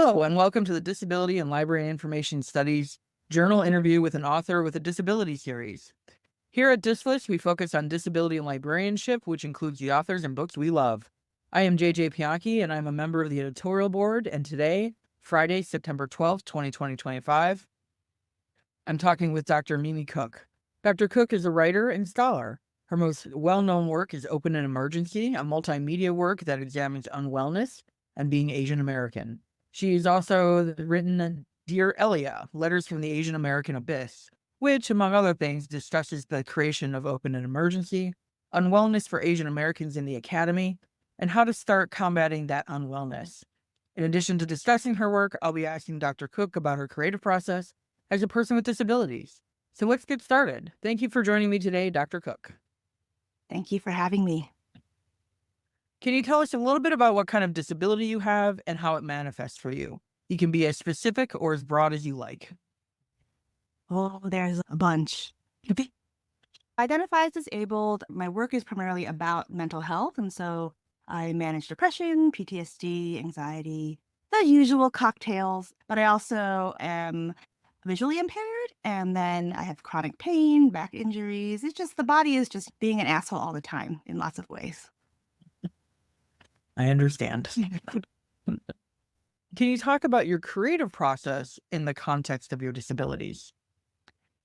Hello, and welcome to the Disability and Library Information Studies Journal Interview with an Author with a Disability series. Here at DisLIS, we focus on disability and librarianship, which includes the authors and books we love. I am JJ Pionke, and I'm a member of the editorial board, and today, Friday, September 12th, 2025, I'm talking with Dr. Mimi Cook. Dr. Cook is a writer and scholar. Her most well-known work is Open and Emergency, a multimedia work that examines unwellness and being Asian American. She's also written Dear Elia, Letters from the Asian American Abyss, which, among other things, discusses the creation of Open and Emergency, unwellness for Asian Americans in the academy, and how to start combating that unwellness. In addition to discussing her work, I'll be asking Dr. Cook about her creative process as a person with disabilities. So let's get started. Thank you for joining me today, Dr. Cook. Thank you for having me. Can you tell us a little bit about what kind of disability you have and how it manifests for you? You can be as specific or as broad as you like. Oh, there's a bunch. Identify as disabled. My work is primarily about mental health. And so I manage depression, PTSD, anxiety, the usual cocktails. But I also am visually impaired. And then I have chronic pain, back injuries. It's just the body is just being an asshole all the time in lots of ways. I understand. Can you talk about your creative process in the context of your disabilities?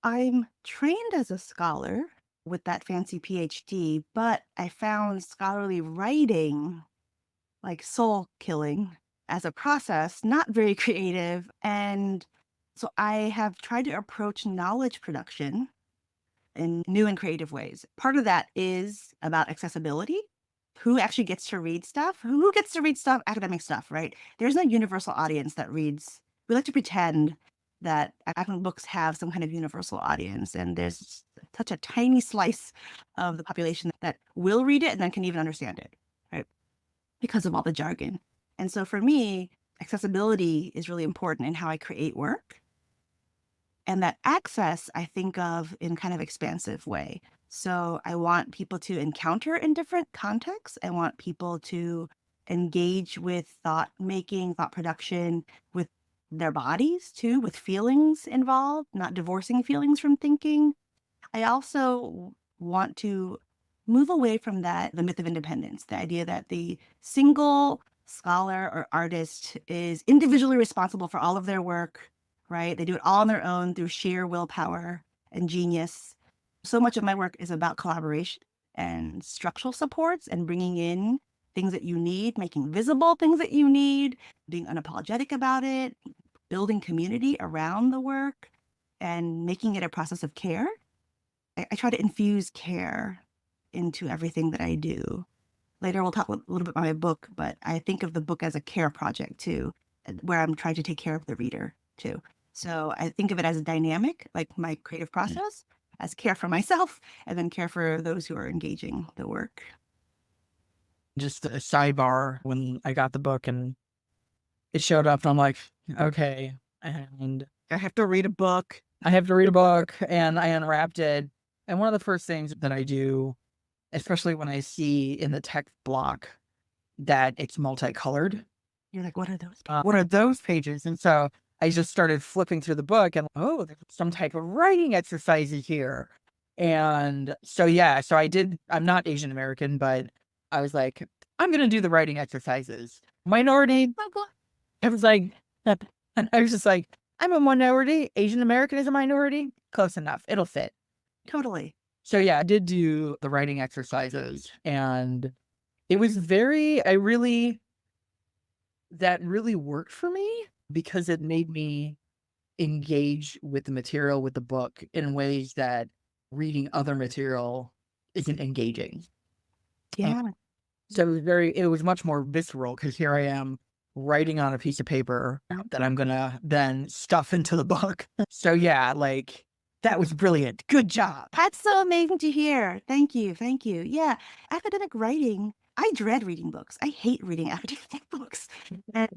I'm trained as a scholar with that fancy PhD, but I found scholarly writing, like soul killing, as a process, not very creative. And so I have tried to approach knowledge production in new and creative ways. Part of that is about accessibility. Who actually gets to read stuff? Who gets to read stuff? Academic stuff, right? There's no universal audience that reads. We like to pretend that academic books have some kind of universal audience, and there's such a tiny slice of the population that will read it and then can even understand it, right? Because of all the jargon. And so for me, accessibility is really important in how I create work. And that access, I think of in kind of expansive way. So I want people to encounter in different contexts. I want people to engage with thought making, thought production, with their bodies too, with feelings involved, not divorcing feelings from thinking. I also want to move away from that, the myth of independence, the idea that the single scholar or artist is individually responsible for all of their work, right? They do it all on their own through sheer willpower and genius. So much of my work is about collaboration and structural supports and bringing in things that you need, making visible things that you need, being unapologetic about it, building community around the work, and making it a process of care. I try to infuse care into everything that I do. Later, we'll talk a little bit about my book, but I think of the book as a care project too, where I'm trying to take care of the reader too. So I think of it as a dynamic, like my creative process, as care for myself, and then care for those who are engaging the work. Just a sidebar, when I got the book and it showed up, and I'm like, okay, and I have to read a book. I have to read a book, and I unwrapped it. And one of the first things that I do, especially when I see in the text block that it's multicolored, You're like, what are those? what are those pages? And so I just started flipping through the book and, oh, there's some type of writing exercises here. And so, yeah, so I'm not Asian American, but I was like, I'm going to do the writing exercises. Minority. I was like, and I was just like, I'm a minority. Asian American is a minority. Close enough. It'll fit. Totally. So, yeah, I did do the writing exercises, and it was that really worked for me, because it made me engage with the material, with the book, in ways that reading other material isn't engaging. Yeah. So it was much more visceral, because here I am writing on a piece of paper that I'm gonna then stuff into the book. So yeah, like, that was brilliant. Good job. That's so amazing to hear. Thank you. Thank you. Yeah. Academic writing, I dread reading books. I hate reading academic books. And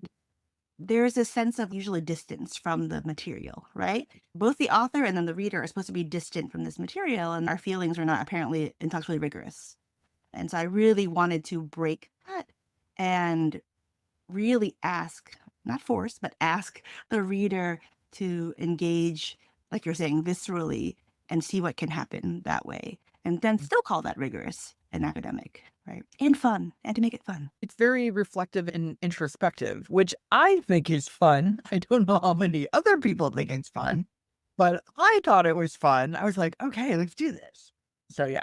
there's a sense of usually distance from the material, right? Both the author and then the reader are supposed to be distant from this material, and our feelings are not apparently intellectually rigorous. And so I really wanted to break that and really ask not force, but ask the reader to engage, like you're saying, viscerally and see what can happen that way. And then still call that rigorous and academic, right? And fun, and to make it fun. It's very reflective and introspective, which I think is fun. I don't know how many other people think it's fun, but I thought it was fun. I was like, okay, let's do this. So yeah,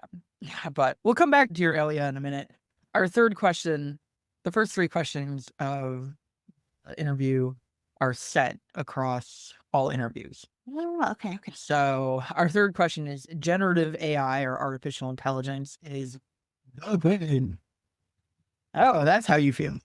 but we'll come back to your Elia in a minute. Our third question, the first three questions of the interview are set across all interviews. Oh, okay, okay. So our third question is generative AI or artificial intelligence is the thing. Oh, that's how you feel.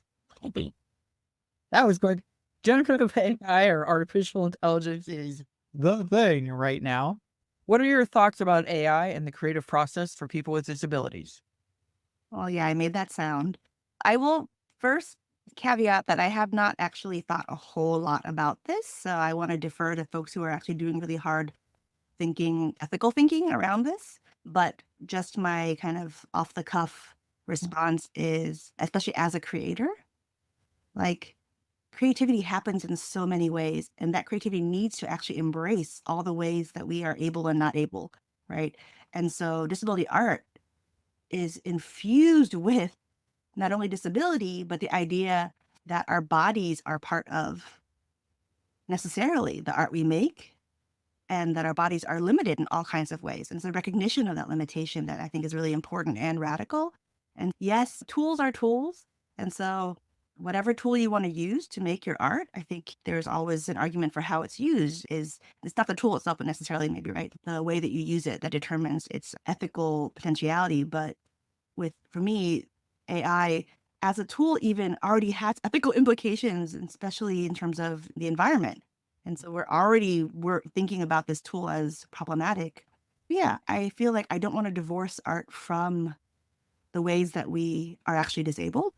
That was good. Generative AI or artificial intelligence is the thing right now. What are your thoughts about AI and the creative process for people with disabilities? Well, yeah, I made that sound. I will first caveat that I have not actually thought a whole lot about this. So I want to defer to folks who are actually doing really hard thinking, ethical thinking around this. But just my kind of off the cuff response is, especially as a creator, like creativity happens in so many ways. And that creativity needs to actually embrace all the ways that we are able and not able, right? And so disability art is infused with not only disability, but the idea that our bodies are part of necessarily the art we make and that our bodies are limited in all kinds of ways. And it's a recognition of that limitation that I think is really important and radical. And yes, tools are tools. And so whatever tool you want to use to make your art, I think there's always an argument for how it's used is it's not the tool itself, but necessarily maybe right. The way that you use it that determines its ethical potentiality. But for me, AI as a tool even already has ethical implications, and especially in terms of the environment. And so we're thinking about this tool as problematic. Yeah, I feel like I don't want to divorce art from the ways that we are actually disabled.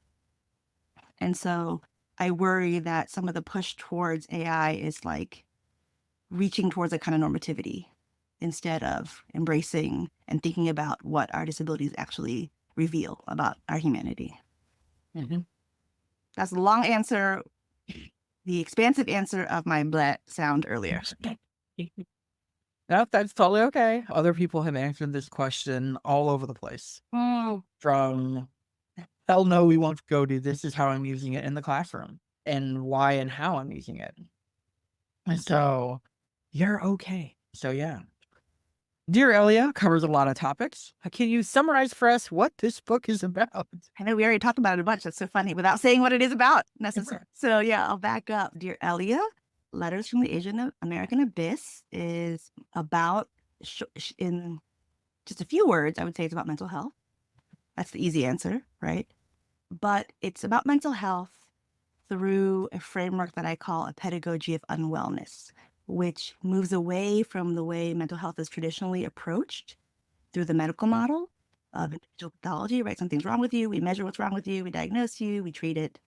And so I worry that some of the push towards AI is like reaching towards a kind of normativity instead of embracing and thinking about what our disabilities actually reveal about our humanity. Mhm. That's a long answer, the expansive answer of my bleh sound earlier. No, that's totally okay. Other people have answered this question all over the place. From hell no, we won't go to this is how I'm using it in the classroom and why and how I'm using it. And so you're okay. So yeah. Dear Elia covers a lot of topics. Can you summarize for us what this book is about? I know we already talked about it a bunch. That's so funny without saying what it is about necessarily. So yeah, I'll back up. Dear Elia, Letters from the Asian American Abyss is about, in just a few words, I would say it's about mental health. That's the easy answer, right? But it's about mental health through a framework that I call a pedagogy of unwellness, which moves away from the way mental health is traditionally approached through the medical model of individual pathology, right? Something's wrong with you, we measure what's wrong with you, we diagnose you, we treat it.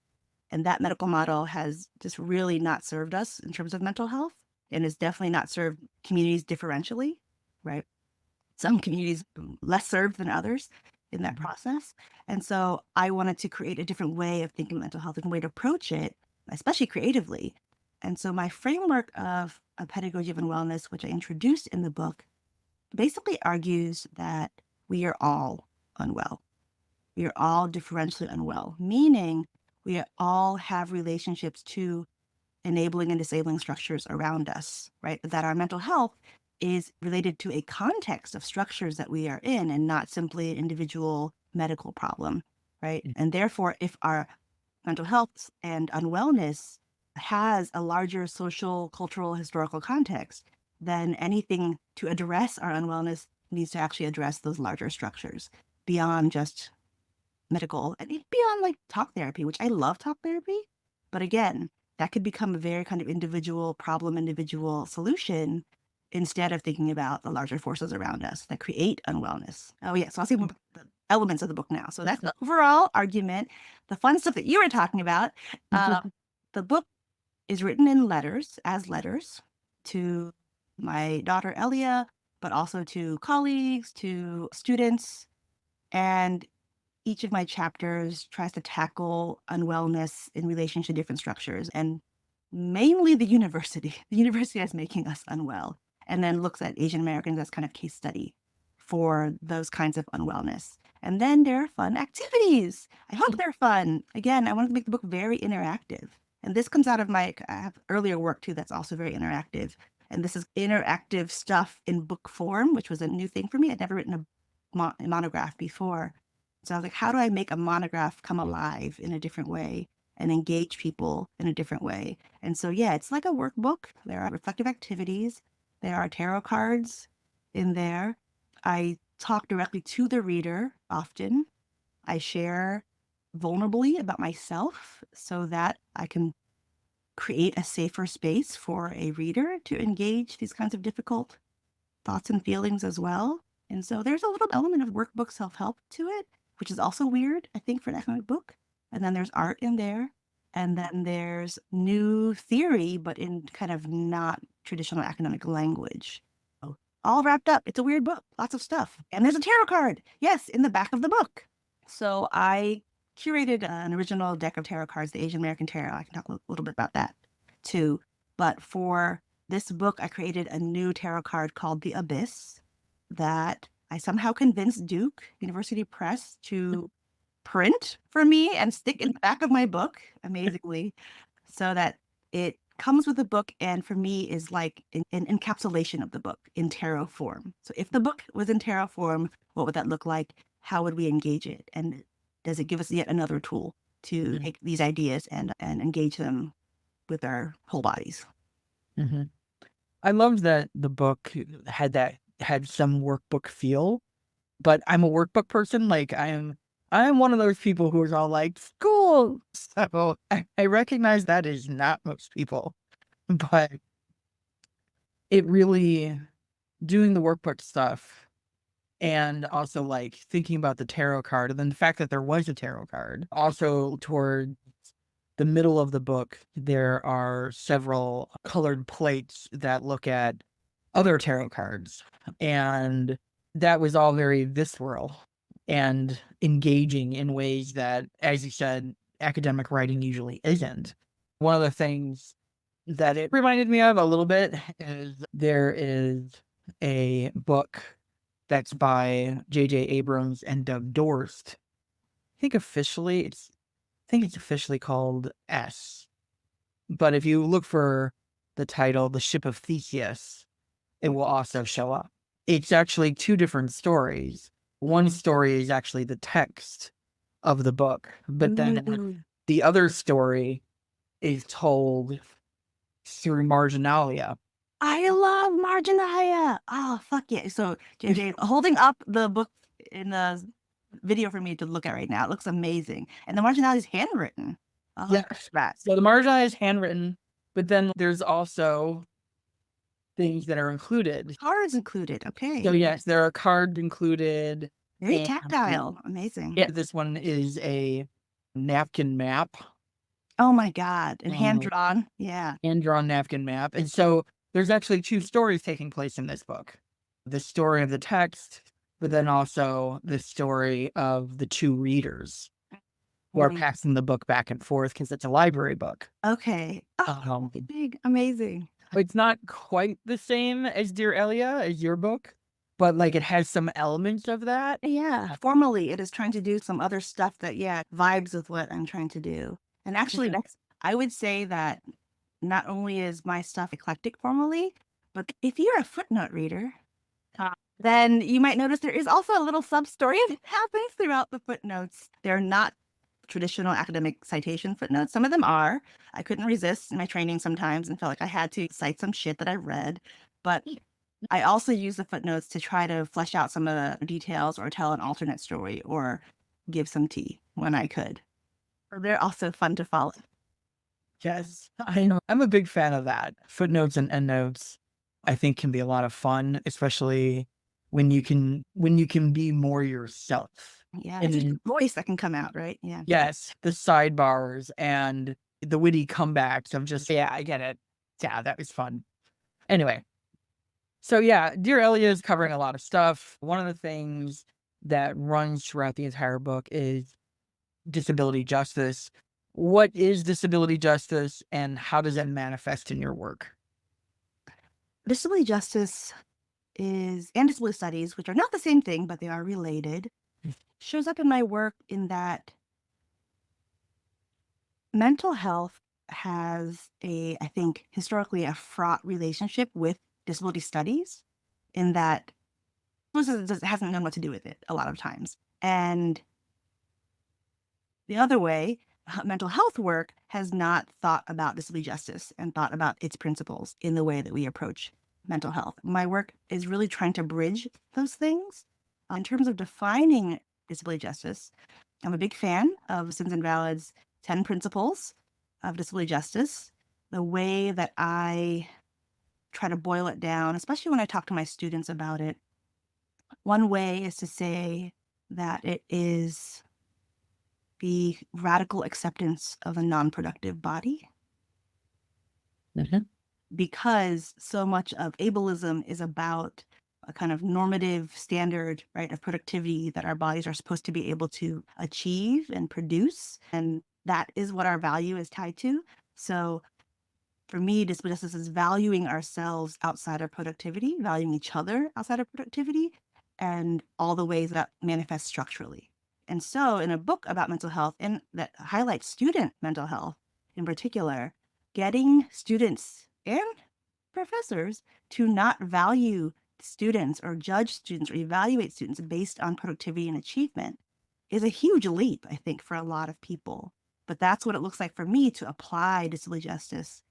And that medical model has just really not served us in terms of mental health and has definitely not served communities differentially, right? Some communities less served than others in that process. And so I wanted to create a different way of thinking mental health, a different way to approach it, especially creatively. And so my framework of a pedagogy of wellness, which I introduced in the book, basically argues that we are all unwell. We are all differentially unwell, meaning we all have relationships to enabling and disabling structures around us, right? That our mental health is related to a context of structures that we are in and not simply an individual medical problem, right? And therefore, if our mental health and unwellness has a larger social, cultural, historical context, then anything to address our unwellness needs to actually address those larger structures beyond just medical and beyond like talk therapy, which I love talk therapy. But again, that could become a very kind of individual problem, individual solution instead of thinking about the larger forces around us that create unwellness. Oh, yeah. So I'll see the elements of the book now. So that's the overall argument. The fun stuff that you were talking about. The book is written in letters, as letters to my daughter Elia, but also to colleagues, to students. And each of my chapters tries to tackle unwellness in relation to different structures. And mainly the university. The university is making us unwell, and then looks at Asian Americans as kind of case study for those kinds of unwellness. And then there are fun activities. I hope they're fun. Again, I want to make the book very interactive. And this comes out of I have earlier work too that's also very interactive. And this is interactive stuff in book form, which was a new thing for me. I'd never written a monograph before. So I was like, how do I make a monograph come alive in a different way and engage people in a different way? And so, yeah, it's like a workbook. There are reflective activities. There are tarot cards in there. I talk directly to the reader often. I share vulnerably about myself so that I can create a safer space for a reader to engage these kinds of difficult thoughts and feelings as well. And so there's a little element of workbook self-help to it, which is also weird, I think, for an academic book. And then there's art in there. And then there's new theory, but in kind of not traditional academic language. All wrapped up. It's a weird book, lots of stuff. And there's a tarot card, yes, in the back of the book. So I curated an original deck of tarot cards, the Asian American Tarot. I can talk a little bit about that too. But for this book, I created a new tarot card called The Abyss that I somehow convinced Duke University Press to print for me and stick in the back of my book, amazingly, so that it comes with the book and for me is like an encapsulation of the book in tarot form. So if the book was in tarot form, what would that look like? How would we engage it? And does it give us yet another tool to take these ideas and engage them with our whole bodies? Mm-hmm. I loved that the book had some workbook feel, but I'm a workbook person. Like I'm one of those people who is all like school. So I recognize that is not most people, but it really doing the workbook stuff and also like thinking about the tarot card and then the fact that there was a tarot card. Also toward the middle of the book, there are several colored plates that look at other tarot cards. And that was all very visceral and engaging in ways that, as you said, academic writing usually isn't. One of the things that it reminded me of a little bit is there is a book that's by JJ Abrams and Doug Dorst. I think it's officially called S. But if you look for the title, The Ship of Theseus, it will also show up. It's actually two different stories. One story is actually the text of the book, but then the other story is told through marginalia. I love marginalia. Oh, fuck yeah. So JJ holding up the book in the video for me to look at right now. It looks amazing. And the marginalia is handwritten. Oh, Yes. that. So the marginalia is handwritten, but then there's also things that are included. Cards included. Okay. So yes, there are cards included. Very and tactile. Amazing. Yeah, this one is a napkin map, Oh my God. And hand drawn. Yeah. hand-drawn napkin map. And so there's actually two stories taking place in this book. The story of the text, but then also the story of the two readers who are passing the book back and forth because it's a library book. Okay. Oh, big. Amazing. It's not quite the same as Dear Elia, as your book, but like it has some elements of that. Yeah. Formally, it is trying to do some other stuff that, vibes with what I'm trying to do. And actually, I would say that not only is my stuff eclectic formally, but if you're a footnote reader, then you might notice there is also a little sub-story that happens throughout the footnotes. They're not traditional academic citation footnotes. Some of them are. I couldn't resist in my training sometimes and felt like I had to cite some shit that I read. But I also use the footnotes to try to flesh out some of the details or tell an alternate story or give some tea when I could. They're also fun to follow. Yes, I know. I'm a big fan of that. Footnotes and endnotes, I think, can be a lot of fun, especially when you can be more yourself. Yeah, it's a voice that can come out, right? Yeah. Yes, the sidebars and the witty comebacks of just, yeah, I get it. Yeah, that was fun. Anyway, so yeah, Dear Elia is covering a lot of stuff. One of the things that runs throughout the entire book is disability justice. What is disability justice and how does it manifest in your work? Disability justice and disability studies, which are not the same thing, but they are related, shows up in my work in that mental health has I think, historically a fraught relationship with disability studies in that it hasn't known what to do with it a lot of times. And the other way, mental health work has not thought about disability justice and thought about its principles in the way that we approach mental health. My work is really trying to bridge those things. In terms of defining disability justice, I'm a big fan of Sims Invalid's 10 principles of disability justice. The way that I try to boil it down, especially when I talk to my students about it, one way is to say that it is the radical acceptance of a non-productive body, Mhm. because so much of ableism is about a kind of normative standard, right, of productivity that our bodies are supposed to be able to achieve and produce. And that is what our value is tied to. So for me, disability justice is valuing ourselves outside of productivity, valuing each other outside of productivity, and all the ways that manifest structurally. And so in a book about mental health and that highlights student mental health in particular, getting students and professors to not value students or judge students or evaluate students based on productivity and achievement is a huge leap, I think, for a lot of people. But that's what it looks like for me to apply disability justice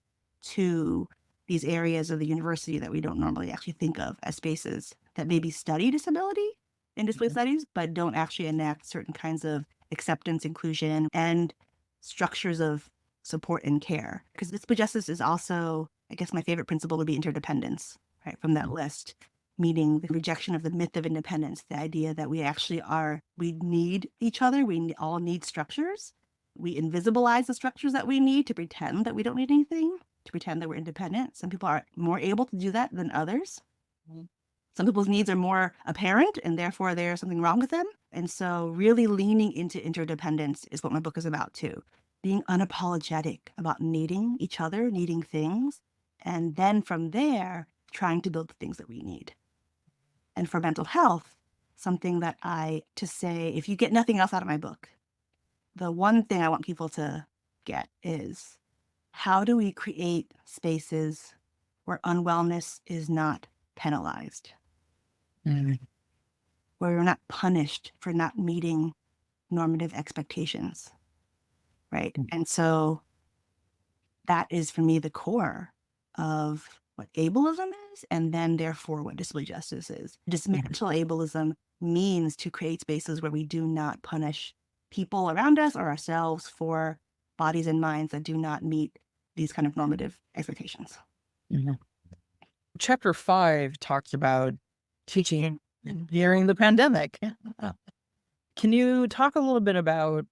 to these areas of the university that we don't normally actually think of as spaces that maybe study disability in disability studies, but don't actually enact certain kinds of acceptance, inclusion, and structures of support and care. Because disability justice is also, I guess my favorite principle would be interdependence, right, from that list, meaning the rejection of the myth of independence, the idea that we actually we need each other, all need structures. We invisibilize the structures that we need to pretend that we don't need anything, to pretend that we're independent. Some people are more able to do that than others. Mhm. Some people's needs are more apparent and therefore there's something wrong with them. And so really leaning into interdependence is what my book is about too. Being unapologetic about needing each other, needing things, and then from there, trying to build the things that we need. And for mental health, something that to say, if you get nothing else out of my book, the one thing I want people to get is, how do we create spaces where unwellness is not penalized, Mhm. where you're not punished for not meeting normative expectations, right? And so that is for me the core of what ableism is, and then therefore what disability justice is. Dismantle ableism means to create spaces where we do not punish people around us or ourselves for bodies and minds that do not meet these kind of normative expectations. Mhm. Chapter 5 talks about teaching during the pandemic. Can you talk a little bit about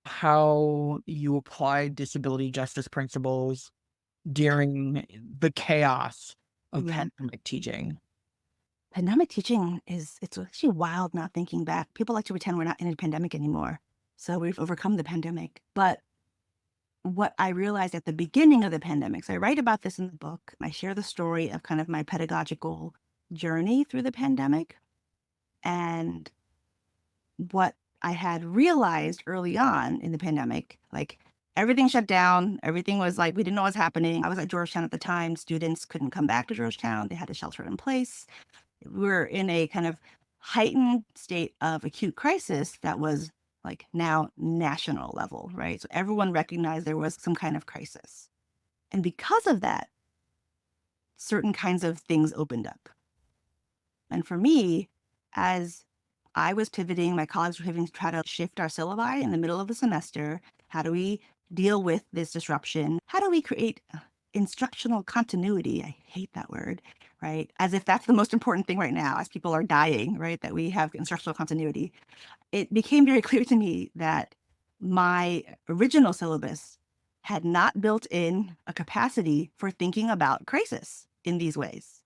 how you applied disability justice principles during the chaos of Yeah. pandemic teaching? Pandemic teaching it's actually wild not thinking back. People like to pretend we're not in a pandemic anymore. So we've overcome the pandemic. But what I realized at the beginning of the pandemic, so I write about this in the book. I share the story of kind of my pedagogical journey through the pandemic. And what I had realized early on in the pandemic, like everything shut down, everything was like, we didn't know what was happening. I was at Georgetown at the time. Students couldn't come back to Georgetown. They had to shelter in place. We were in a kind of heightened state of acute crisis that was like now national level, right? So everyone recognized there was some kind of crisis. And because of that, certain kinds of things opened up. And for me, as I was pivoting, my colleagues were pivoting to try to shift our syllabi in the middle of the semester. How do we deal with this disruption? How do we create instructional continuity? I hate that word, right? As if that's the most important thing right now, as people are dying, right? That we have instructional continuity. It became very clear to me that my original syllabus had not built in a capacity for thinking about crisis in these ways.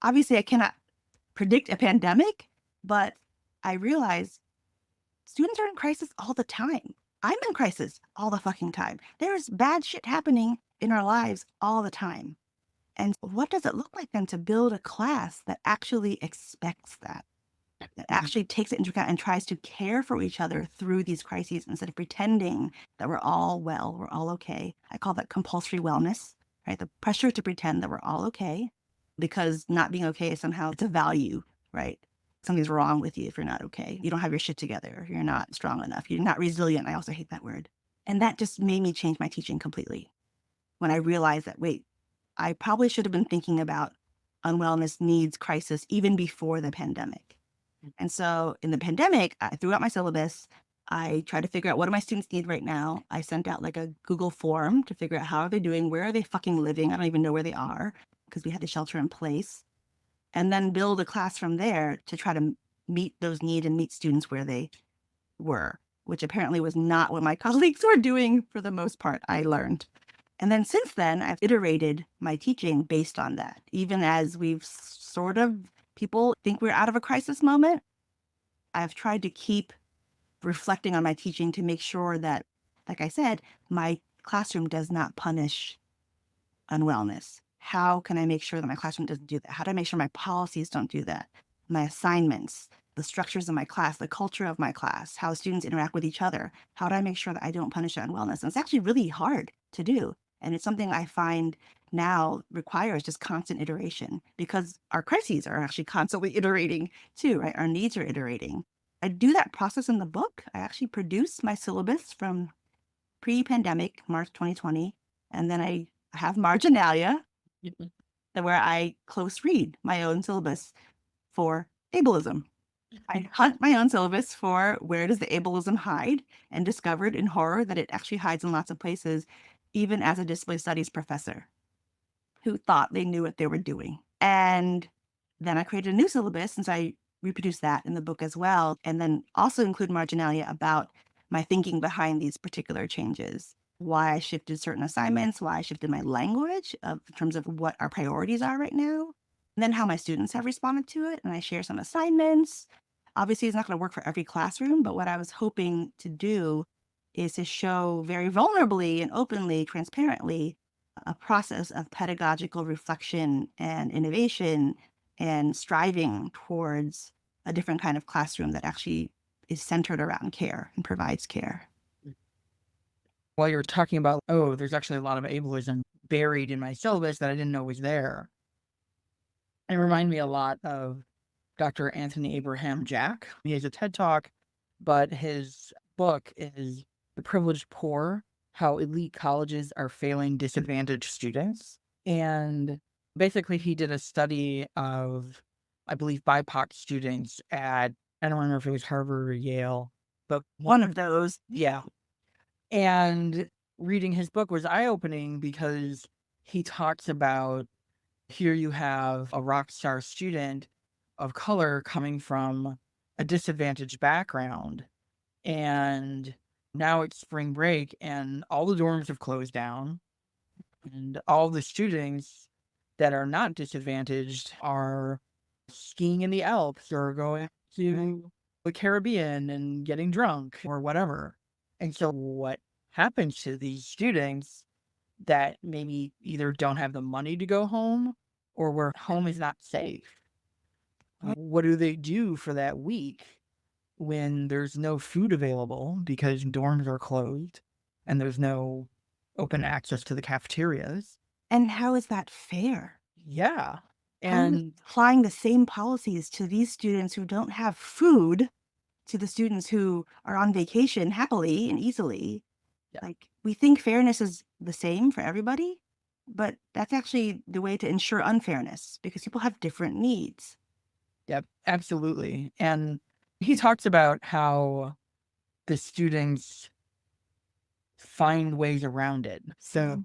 Obviously, I cannot predict a pandemic, but I realize students are in crisis all the time. I'm in crisis all the fucking time. There's bad shit happening in our lives all the time. And what does it look like then to build a class that actually expects that? That actually takes it into account and tries to care for each other through these crises instead of pretending that we're all well, we're all okay. I call that compulsory wellness, right? The pressure to pretend that we're all okay because not being okay is somehow it's a value, right? Something's wrong with you if you're not okay. You don't have your shit together. You're not strong enough. You're not resilient. I also hate that word. And that just made me change my teaching completely when I realized that, wait, I probably should have been thinking about unwellness needs crisis even before the pandemic. And so in the pandemic, I threw out my syllabus. I tried to figure out what do my students need right now. I sent out like a Google form to figure out how are they doing? Where are they fucking living? I don't even know where they are because we had to shelter in place. And then build a class from there to try to meet those needs and meet students where they were, which apparently was not what my colleagues were doing for the most part, I learned. And then since then, I've iterated my teaching based on that. Even as we've sort of, people think we're out of a crisis moment, I've tried to keep reflecting on my teaching to make sure that, like I said, my classroom does not punish unwellness. How can I make sure that my classroom doesn't do that? How do I make sure my policies don't do that? My assignments, the structures of my class, the culture of my class, how students interact with each other. How do I make sure that I don't punish unwellness? And it's actually really hard to do. And it's something I find now requires just constant iteration because our crises are actually constantly iterating too, right? Our needs are iterating. I do that process in the book. I actually produce my syllabus from pre-pandemic, March 2020, and then I have marginalia where I close read my own syllabus for ableism. I hunt my own syllabus for where does the ableism hide and discovered in horror that it actually hides in lots of places, even as a disability studies professor who thought they knew what they were doing. And then I created a new syllabus since I reproduced that in the book as well, and then also include marginalia about my thinking behind these particular changes, why I shifted certain assignments, why I shifted my language in terms of what our priorities are right now, and then how my students have responded to it. And I share some assignments. Obviously, it's not going to work for every classroom, but what I was hoping to do is to show very vulnerably and openly, transparently, a process of pedagogical reflection and innovation and striving towards a different kind of classroom that actually is centered around care and provides care. While you're talking about, oh, there's actually a lot of ableism buried in my syllabus that I didn't know was there. It reminded me a lot of Dr. Anthony Abraham Jack. He has a TED Talk, but his book is The Privileged Poor: How Elite Colleges Are Failing Disadvantaged Students. And basically, he did a study of, I believe, BIPOC students at, I don't remember if it was Harvard or Yale, but One of those. yeah. And reading his book was eye-opening because he talks about, here you have a rock star student of color coming from a disadvantaged background, and now it's spring break and all the dorms have closed down, and all the students that are not disadvantaged are skiing in the Alps or going to the Caribbean and getting drunk or whatever. And so what happens to these students that maybe either don't have the money to go home or where home is not safe? What do they do for that week when there's no food available because dorms are closed and there's no open access to the cafeterias? And how is that fair? Yeah. How are And applying the same policies to these students who don't have food to the students who are on vacation happily and easily? yeah, Like, we think fairness is the same for everybody, but that's actually the way to ensure unfairness because people have different needs. yep, absolutely. And he talks about how the students find ways around it. So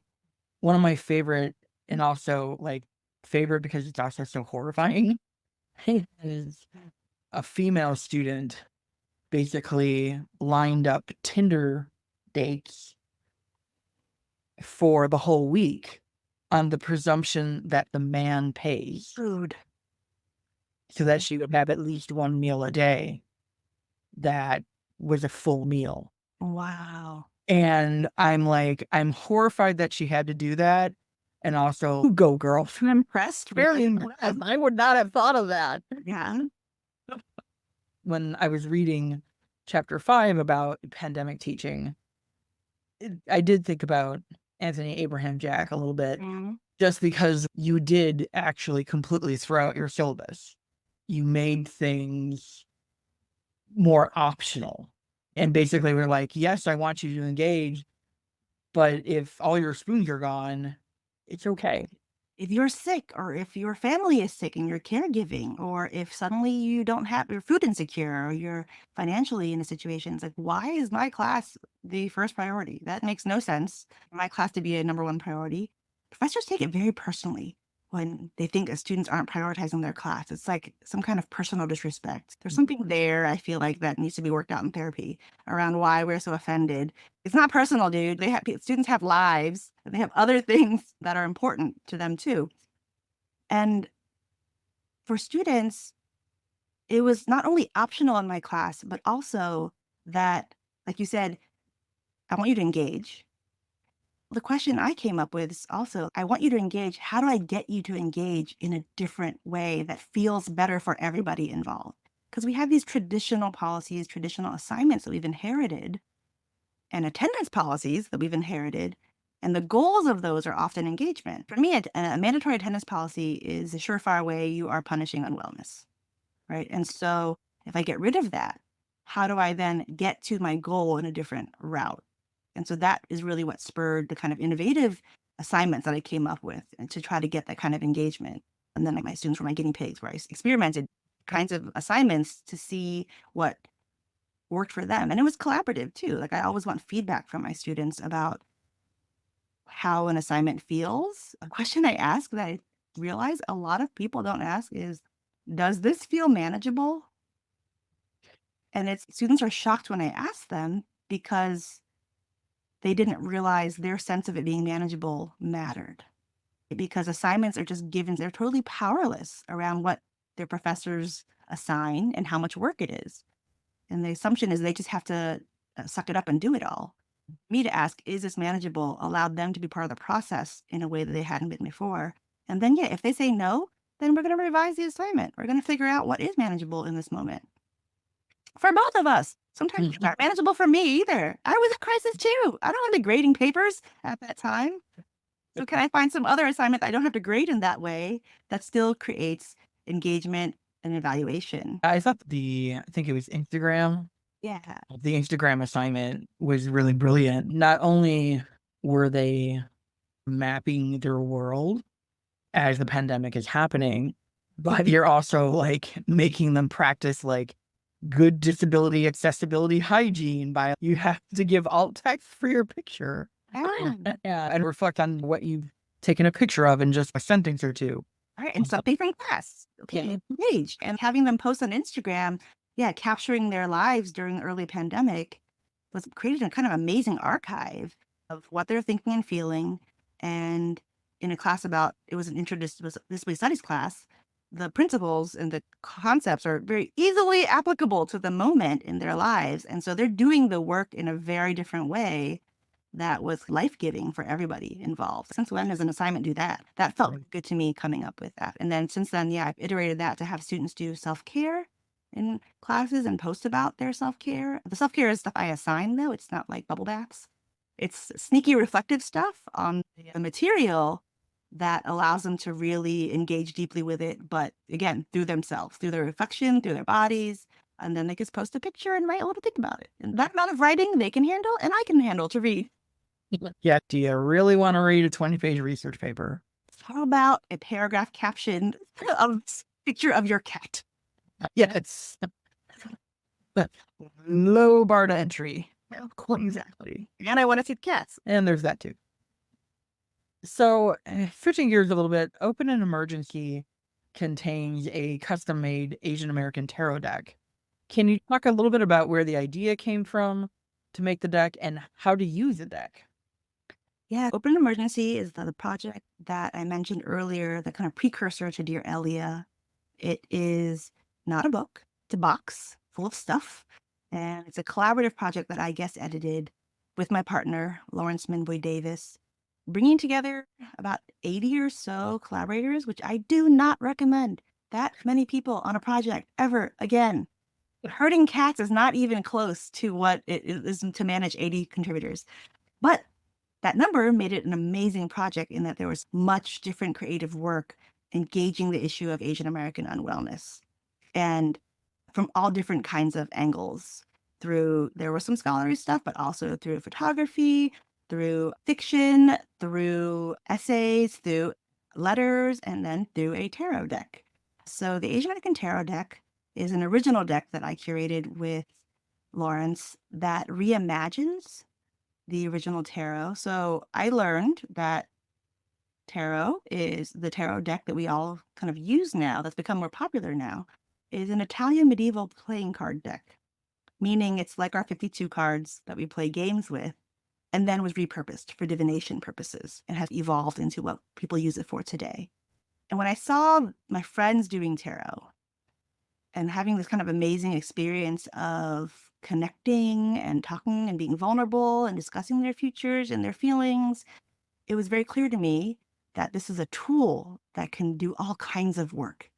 one of my favorite, and also like favorite because it's also so horrifying, is a female student basically lined up Tinder dates for the whole week on the presumption that the man pays, Food. so that she would have at least one meal a day that was a full meal. Wow. And I'm like, I'm horrified that she had to do that. And also, go girl. I'm impressed. Very impressed. I would not have thought of that. Yeah. When I was reading chapter 5 about pandemic teaching, I did think about Anthony Abraham Jack a little bit, Mhm. just because you did actually completely throw out your syllabus. You made things more optional. And basically, we're like, yes, I want you to engage, but if all your spoons are gone, it's okay. If you're sick, or if your family is sick and you're caregiving, or if suddenly you don't have your food insecure, or you're financially in a situation, it's like, why is my class the first priority? That makes no sense. For my class to be a number one priority. Professors take it very personally when they think that students aren't prioritizing their class. It's like some kind of personal disrespect. There's something there, I feel like, that needs to be worked out in therapy around why we're so offended. It's not personal, dude. Students have lives, and they have other things that are important to them too. And for students, it was not only optional in my class, but also that, like you said, I want you to engage. The question I came up with is also, I want you to engage. How do I get you to engage in a different way that feels better for everybody involved? Because we have these traditional policies, traditional assignments that we've inherited, and attendance policies that we've inherited. And the goals of those are often engagement. For me, a mandatory attendance policy is a surefire way you are punishing unwellness, right? And so if I get rid of that, how do I then get to my goal in a different route? And so that is really what spurred the kind of innovative assignments that I came up with, and to try to get that kind of engagement. And then my students were my guinea pigs, where I experimented kinds of assignments to see what worked for them. And it was collaborative too. Like, I always want feedback from my students about how an assignment feels. A question I ask that I realize a lot of people don't ask is, does this feel manageable? And it's students are shocked when I ask them, because they didn't realize their sense of it being manageable mattered. Because assignments are just given, they're totally powerless around what their professors assign and how much work it is. And the assumption is they just have to suck it up and do it all. Me to ask, is this manageable, allowed them to be part of the process in a way that they hadn't been before. And then, yeah, if they say no, then we're going to revise the assignment. We're going to figure out what is manageable in this moment. For both of us. Sometimes it's not manageable for me either. I was in crisis too. I don't have the grading papers at that time. So can I find some other assignment that I don't have to grade in that way that still creates engagement and evaluation? I thought I think it was Instagram. Yeah. The Instagram assignment was really brilliant. Not only were they mapping their world as the pandemic is happening, but you're also like making them practice like good disability accessibility hygiene by you have to give alt text for your picture. Ah, Yeah, and reflect on what you've taken a picture of in just a sentence or two. right. And something from class. Okay. Engage. And having them post on Instagram, yeah, capturing their lives during the early pandemic was created a kind of amazing archive of what they're thinking and feeling. And in a class about, it was an disability studies class, the principles and the concepts are very easily applicable to the moment in their lives. And so they're doing the work in a very different way that was life-giving for everybody involved. Since when does an assignment do that? That felt good to me coming up with that. And then since then, yeah, I've iterated that to have students do self-care in classes and post about their self-care. The self-care is stuff I assign, though. It's not like bubble baths. It's sneaky reflective stuff on the material that allows them to really engage deeply with it, but again, through themselves, through their reflection, through their bodies. And then they just post a picture and write a little think about it. And that amount of writing they can handle, and I can handle to read. Yeah, do you really want to read a 20-page research paper? How about a paragraph caption of picture of your cat? Yes. Low bar to entry. Exactly. And I want to see the cats. And there's that too. So, switching gears a little bit, Open and Emergency contains a custom-made Asian American tarot deck. Can you talk a little bit about where the idea came from to make the deck and how to use the deck? Yeah, Open Emergency is the project that I mentioned earlier, the kind of precursor to Dear Elia. It is not a book, it's a box full of stuff. And it's a collaborative project that I guest edited with my partner, Lawrence Minboy Davis, bringing together about 80 or so collaborators, which I do not recommend that many people on a project ever again. Herding cats is not even close to what it is to manage 80 contributors. But that number made it an amazing project in that there was much different creative work engaging the issue of Asian American unwellness. And from all different kinds of angles. There was some scholarly stuff, but also through photography, through fiction, through essays, through letters, and then through a tarot deck. So the Asian American Tarot deck is an original deck that I curated with Lawrence that reimagines the original tarot. So I learned that tarot is the tarot deck that we all kind of use now, that's become more popular now, is an Italian medieval playing card deck, meaning it's like our 52 cards that we play games with, and then was repurposed for divination purposes and has evolved into what people use it for today. And when I saw my friends doing tarot and having this kind of amazing experience of connecting and talking and being vulnerable and discussing their futures and their feelings, it was very clear to me that this is a tool that can do all kinds of work: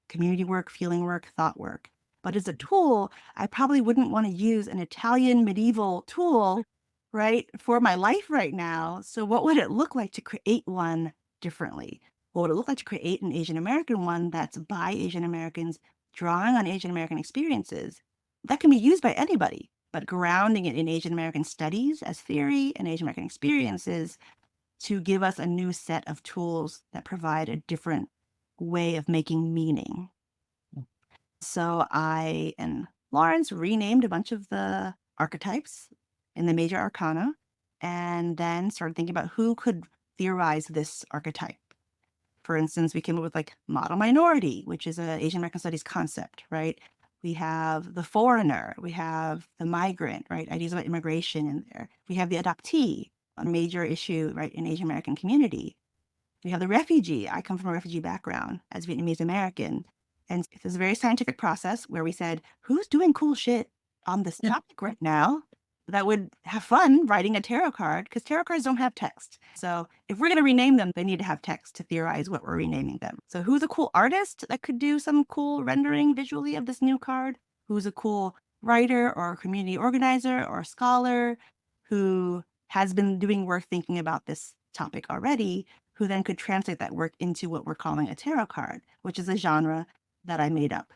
community work, feeling work, thought work. But as a tool, I probably wouldn't want to use an Italian medieval tool, right, for my life right now. So what would it look like to create one differently? What would it look like to create an Asian American one that's by Asian Americans, drawing on Asian American experiences that can be used by anybody, but grounding it in Asian American studies as theory and Asian American experiences to give us a new set of tools that provide a different way of making meaning. So I and Lawrence renamed a bunch of the archetypes in the major arcana and then started thinking about who could theorize this archetype. For instance, we came up with like model minority, which is an Asian American studies concept, right? We have the foreigner, we have the migrant, right? Ideas about immigration in there. We have the adoptee, a major issue, right, in Asian American community. We have the refugee. I come from a refugee background as Vietnamese American. And it's a very scientific process where we said, who's doing cool shit on this topic right now that would have fun writing a tarot card? Because tarot cards don't have text. So if we're going to rename them, they need to have text to theorize what we're renaming them. So who's a cool artist that could do some cool rendering visually of this new card? Who's a cool writer or community organizer or scholar who has been doing work thinking about this topic already, who then could translate that work into what we're calling a tarot card, which is a genre that I made up.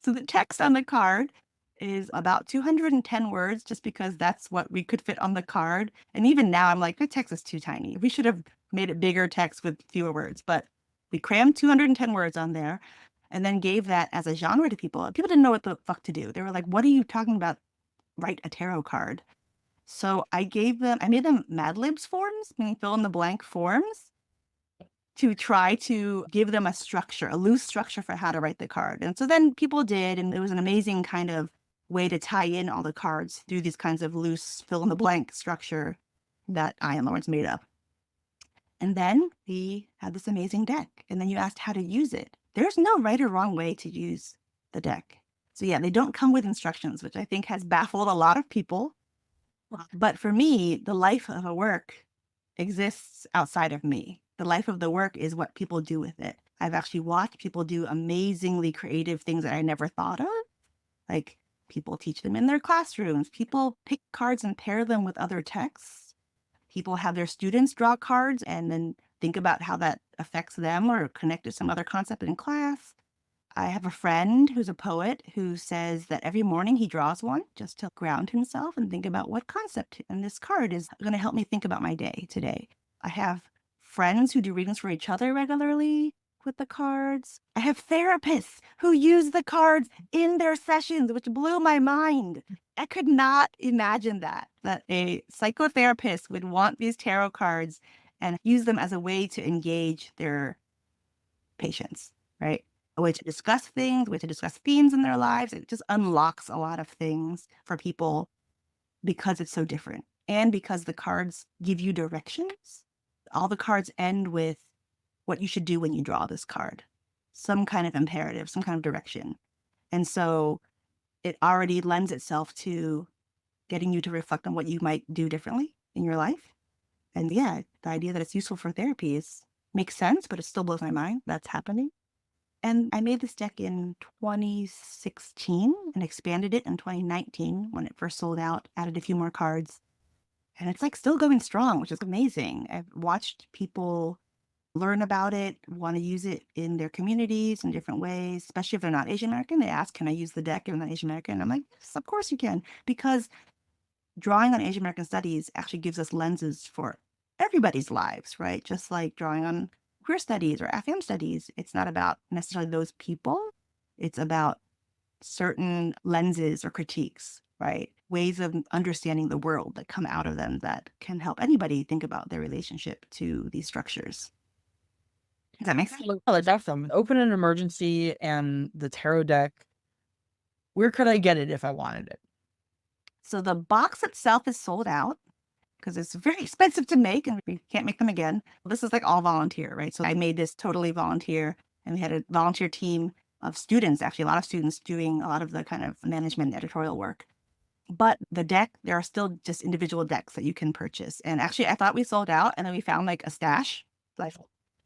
So the text on the card is about 210 words, just because that's what we could fit on the card. And even now I'm like, the text is too tiny. We should have made it bigger text with fewer words, but we crammed 210 words on there and then gave that as a genre to people. People didn't know what the fuck to do. They were like, what are you talking about? Write a tarot card. So I made them Mad Libs forms, meaning fill in the blank forms, to try to give them a structure, a loose structure for how to write the card. And so then people did, and it was an amazing kind of way to tie in all the cards through these kinds of loose fill in the blank structure that I and Lawrence made up. And then we had this amazing deck. And then you asked how to use it. There's no right or wrong way to use the deck. So yeah, they don't come with instructions, which I think has baffled a lot of people. But for me, the life of a work exists outside of me. The life of the work is what people do with it. I've actually watched people do amazingly creative things that I never thought of. Like people teach them in their classrooms. People pick cards and pair them with other texts. People have their students draw cards and then think about how that affects them or connect to some other concept in class. I have a friend who's a poet who says that every morning he draws one just to ground himself and think about what concept in this card is going to help me think about my day today. I have friends who do readings for each other regularly with the cards. I have therapists who use the cards in their sessions, which blew my mind. I could not imagine that a psychotherapist would want these tarot cards and use them as a way to engage their patients, right? A way to discuss things, a way to discuss themes in their lives. It just unlocks a lot of things for people because it's so different. And because the cards give you directions. All the cards end with what you should do when you draw this card. Some kind of imperative, some kind of direction. And so it already lends itself to getting you to reflect on what you might do differently in your life. And yeah, the idea that it's useful for therapy makes sense, but it still blows my mind that's happening. And I made this deck in 2016 and expanded it in 2019 when it first sold out, added a few more cards. And it's like still going strong, which is amazing. I've watched people learn about it, want to use it in their communities in different ways, especially if they're not Asian American. They ask, can I use the deck if I'm not Asian American? And I'm like, yes, of course you can. Because drawing on Asian American studies actually gives us lenses for everybody's lives, right? Just like drawing on queer studies or Afghan studies. It's not about necessarily those people. It's about certain lenses or critiques, right? Ways of understanding the world that come out of them that can help anybody think about their relationship to these structures. Does that make sense? Oh, that's awesome. Open an emergency and the tarot deck. Where could I get it if I wanted it? So the box itself is sold out because it's very expensive to make and we can't make them again. This is like all volunteer, right? So I made this totally volunteer and we had a volunteer team of students, actually a lot of students doing a lot of the kind of management and editorial work. But the deck, there are still just individual decks that you can purchase. And actually, I thought we sold out, and then we found like a stash. Like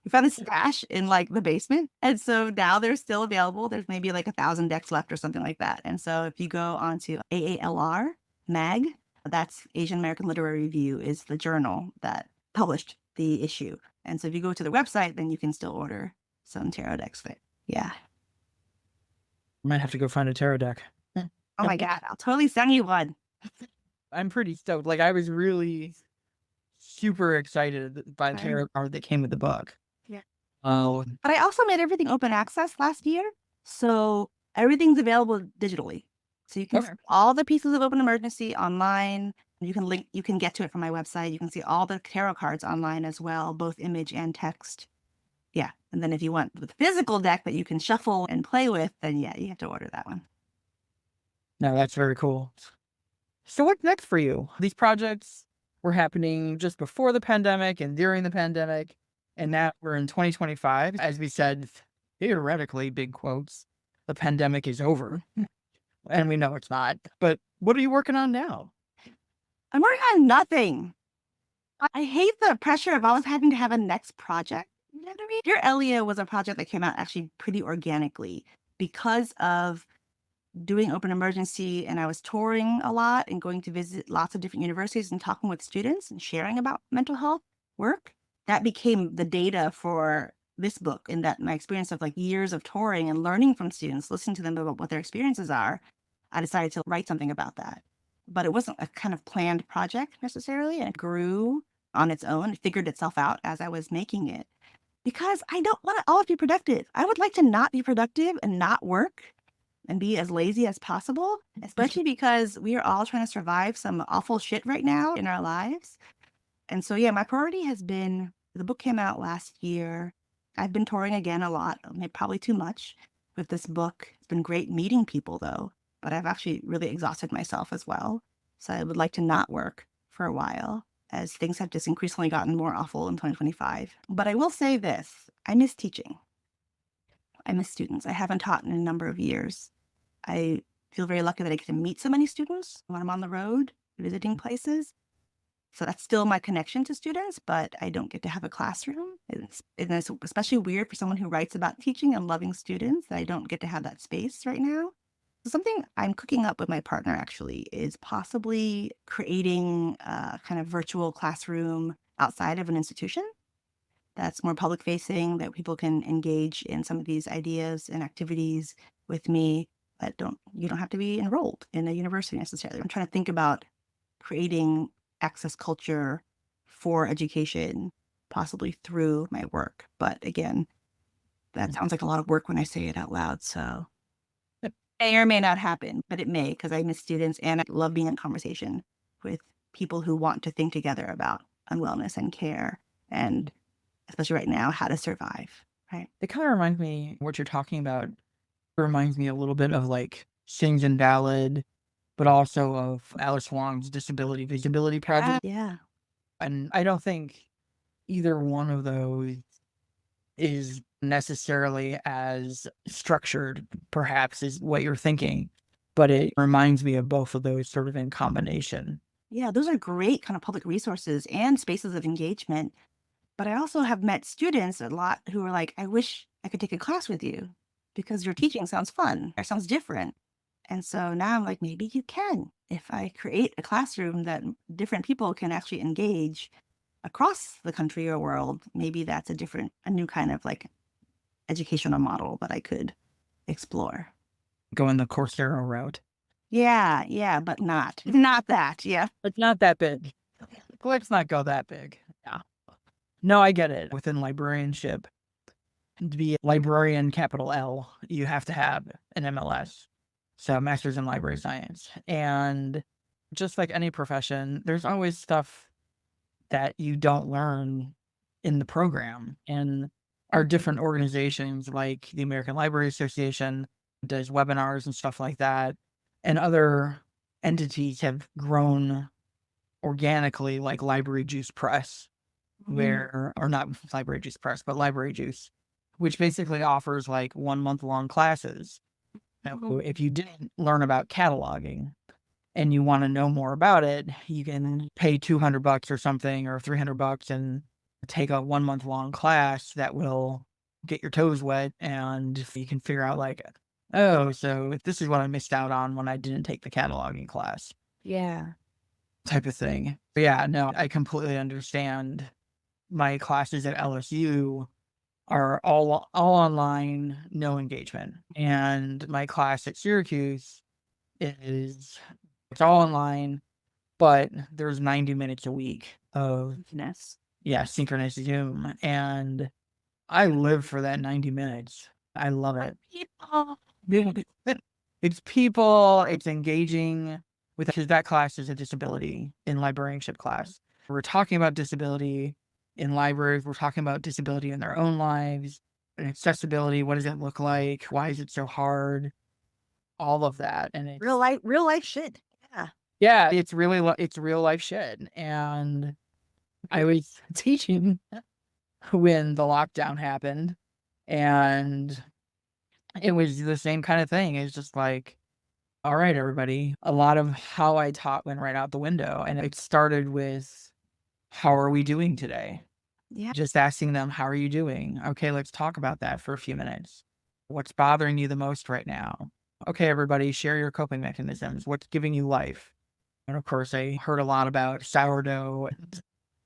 we found a stash in like the basement, and so now they're still available. There's maybe like 1,000 decks left or something like that. And so if you go onto AALR Mag, that's Asian American Literary Review, is the journal that published the issue. And so if you go to the website, then you can still order some tarot decks there. Yeah. Might have to go find a tarot deck. Oh my God, I'll totally send you one. I'm pretty stoked. Like, I was really super excited by the Right. tarot card that came with the book. Yeah. Oh, But I also made everything open access last year. So everything's available digitally. So you can okay. see all the pieces of Open Emergency online. You can get to it from my website. You can see all the tarot cards online as well, both image and text. Yeah. And then if you want the physical deck that you can shuffle and play with, then yeah, you have to order that one. No, that's very cool. So what's next for you? These projects were happening just before the pandemic and during the pandemic, and now we're in 2025. As we said, theoretically, big quotes, the pandemic is over. And we know it's not. But what are you working on now? I'm working on nothing. I hate the pressure of always having to have a next project. You know what I mean? Dear Elia was a project that came out actually pretty organically because of doing Open Emergency, and I was touring a lot and going to visit lots of different universities and talking with students and sharing about mental health work. That became the data for this book, in that my experience of like years of touring and learning from students, listening to them about what their experiences are. I decided to write something about that. But it wasn't a kind of planned project necessarily, and it grew on its own. It figured itself out as I was making it. Because I don't want to always be productive. I would like to not be productive and not work and be as lazy as possible, especially because we are all trying to survive some awful shit right now in our lives. And so, yeah, my priority has been, the book came out last year. I've been touring again a lot, probably too much with this book. It's been great meeting people though, but I've actually really exhausted myself as well. So I would like to not work for a while as things have just increasingly gotten more awful in 2025. But I will say this, I miss teaching. I miss students. I haven't taught in a number of years. I feel very lucky that I get to meet so many students when I'm on the road, visiting places. So that's still my connection to students, but I don't get to have a classroom. It's especially weird for someone who writes about teaching and loving students that I don't get to have that space right now. So something I'm cooking up with my partner actually is possibly creating a kind of virtual classroom outside of an institution that's more public facing, that people can engage in some of these ideas and activities with me, but you don't have to be enrolled in a university necessarily. I'm trying to think about creating access culture for education, possibly through my work. But again, that sounds like a lot of work when I say it out loud. So it may or may not happen, but it may, because I miss students and I love being in conversation with people who want to think together about unwellness and care, and especially right now, how to survive. Right. It kind of reminds me, what you're talking about reminds me a little bit of like Sings Invalid, but also of Alice Wong's Disability Visibility Project. Yeah. And I don't think either one of those is necessarily as structured, perhaps, as what you're thinking. but it reminds me of both of those sort of in combination. Yeah, those are great kind of public resources and spaces of engagement. But I also have met students a lot who are like, I wish I could take a class with you because your teaching sounds fun or sounds different. And so now I'm like, maybe you can. If I create a classroom that different people can actually engage across the country or world, maybe that's a new kind of like educational model that I could explore. Going the Coursera route. Yeah, yeah, but not that. Yeah. It's not that big. Let's not go that big. Yeah. No, I get it. Within librarianship, to be a librarian, capital L, you have to have an MLS. So Master's in Library Science. And just like any profession, there's always stuff that you don't learn in the program. And our different organizations like the American Library Association does webinars and stuff like that. And other entities have grown organically, like Library Juice Press, or not Library Juice Press, but Library Juice, which basically offers like 1 month long classes. Now, if you didn't learn about cataloging and you want to know more about it, you can pay $200 or something or $300 and take a 1 month long class that will get your toes wet, and you can figure out like, oh, so if this is what I missed out on when I didn't take the cataloging class, Yeah. type of thing. But yeah, no, I completely understand. My classes at LSU are all online, no engagement. And my class at Syracuse it's all online, but there's 90 minutes a week of Goodness. synchronous Zoom. And I live for that 90 minutes. I love it. People. It's people, it's engaging with, because that class is a disability in librarianship class. We're talking about disability in libraries. We're talking about disability in their own lives and accessibility. What does it look like? Why is it so hard? All of that. And it's Real life shit. Yeah. yeah, it's really it's real life shit. And I was teaching when the lockdown happened, and it was the same kind of thing. It's just like, all right, everybody, a lot of how I taught went right out the window. And it started with, how are we doing today? Yeah. Just asking them, how are you doing? Okay, let's talk about that for a few minutes. What's bothering you the most right now? Okay, everybody, share your coping mechanisms. What's giving you life? And of course, I heard a lot about sourdough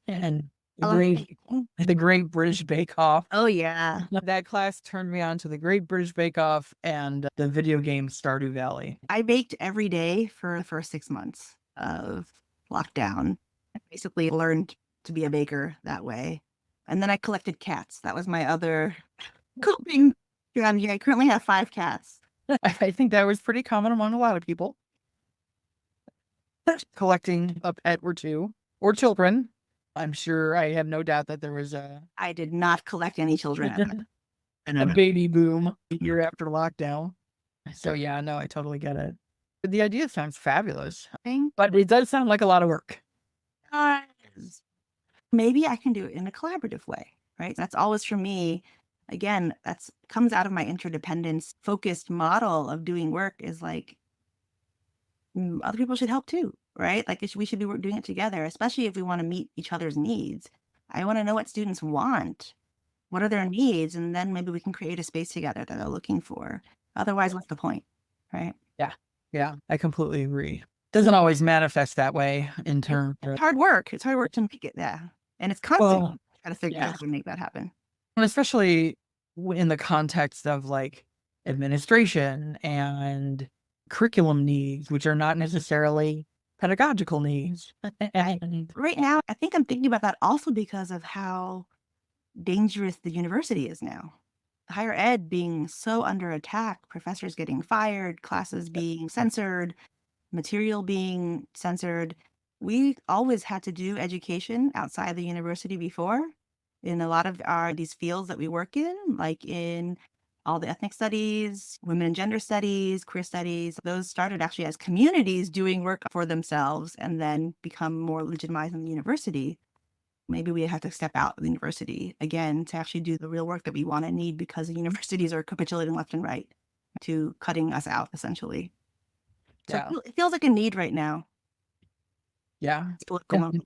and the Great British Bake Off. Oh, yeah. That class turned me on to the Great British Bake Off and the video game Stardew Valley. I baked every day for the first 6 months of lockdown. I basically learned to be a baker that way. And then I collected cats. That was my other coping strategy. I currently have 5 cats. I think that was pretty common among a lot of people. Collecting a pet or two, or children. I'm sure, I have no doubt that there was I did not collect any children. a baby boom a year after lockdown. So yeah, no, I totally get it. The idea sounds fabulous, but it does sound like a lot of work. Maybe I can do it in a collaborative way, right? That's always for me. Again, that's comes out of my interdependence focused model of doing work, is like, other people should help too, right? Like we should be doing it together, especially if we want to meet each other's needs. I want to know what students want. What are their needs? And then maybe we can create a space together that they're looking for. Otherwise, what's the point, right? Yeah, I completely agree. Doesn't always manifest that way in terms of It's hard work. It's hard work to make it there. And it's constant. Well, Try to figure out how to make that happen. and especially in the context of like administration and curriculum needs, which are not necessarily pedagogical needs. And Right now, I think I'm thinking about that also because of how dangerous the university is now. Higher ed being so under attack, professors getting fired, classes being censored, material being censored. We always had to do education outside the university before in a lot of these fields that we work in, like in all the ethnic studies, women and gender studies, queer studies. Those started actually as communities doing work for themselves and then become more legitimized in the university. Maybe we have to step out of the university again to actually do the real work that we want and need, because the universities are capitulating left and right to cutting us out, essentially. So Yeah. it feels like a need right now. Yeah. It's political moment.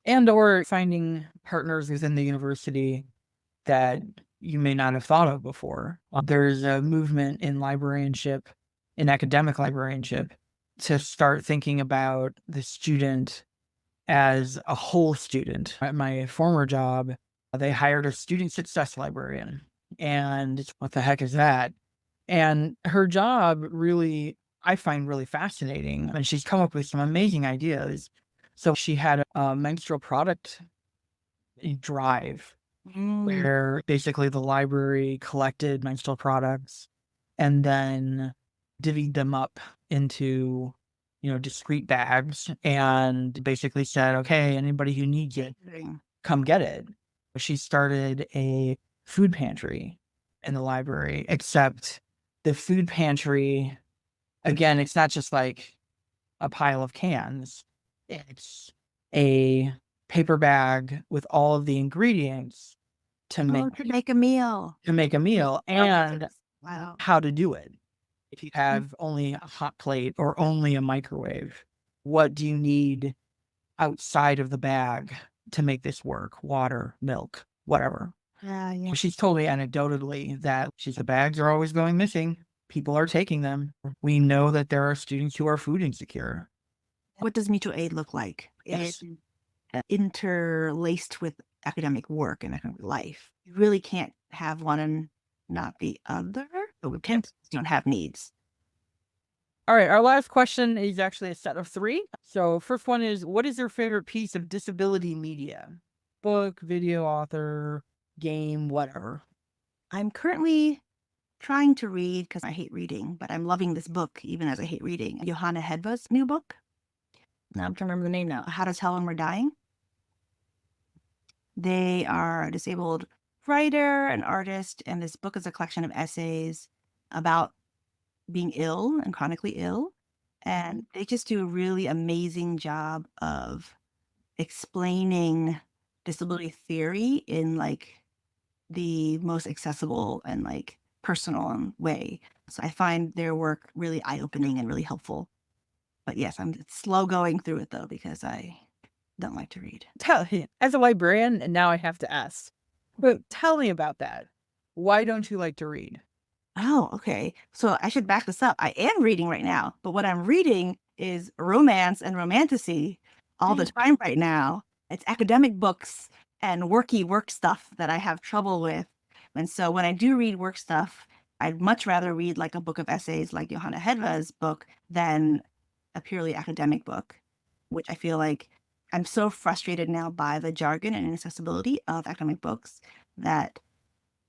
And or finding partners within the university that you may not have thought of before. There's a movement in librarianship, in academic librarianship, to start thinking about the student as a whole student. At my former job, they hired a student success librarian. And what the heck is that? And her job really, I find really fascinating. And she's come up with some amazing ideas. So she had a menstrual product drive Mm. where basically the library collected menstrual products and then divvied them up into, discrete bags and basically said, okay, anybody who needs it, come get it. She started a food pantry in the library, except the food pantry, again, it's not just like a pile of cans. It's a paper bag with all of the ingredients to make Oh, to make a meal. a meal and Wow. how to do it. If you have only a hot plate or only a microwave, what do you need outside of the bag to make this work? Water, milk, whatever. Yeah, yeah. She's told me anecdotally that the bags are always going missing. People are taking them. We know that there are students who are food insecure. What does mutual aid look like? Yes. It's interlaced with academic work and academic life. You really can't have one and not the other. But we don't have needs. All right, our last question is actually a set of 3. So first one is, what is your favorite piece of disability media? Book, video, author, game, whatever. I'm currently trying to read, because I hate reading, but I'm loving this book even as I hate reading. Johanna Hedva's new book. Now I'm trying to remember the name now. How to Tell When We're Dying. They are a disabled writer and artist, and this book is a collection of essays about being ill and chronically ill. And they just do a really amazing job of explaining disability theory in like the most accessible and like personal way. So I find their work really eye-opening and really helpful. But yes, I'm slow going through it though, because I don't like to read. As a librarian, and now I have to ask, but tell me about that. Why don't you like to read? Oh, okay. So I should back this up. I am reading right now, but what I'm reading is romance and romantasy all the time right now. It's academic books and worky work stuff that I have trouble with. And so when I do read work stuff, I'd much rather read like a book of essays like Johanna Hedva's book than a purely academic book, which I feel like I'm so frustrated now by the jargon and inaccessibility of academic books that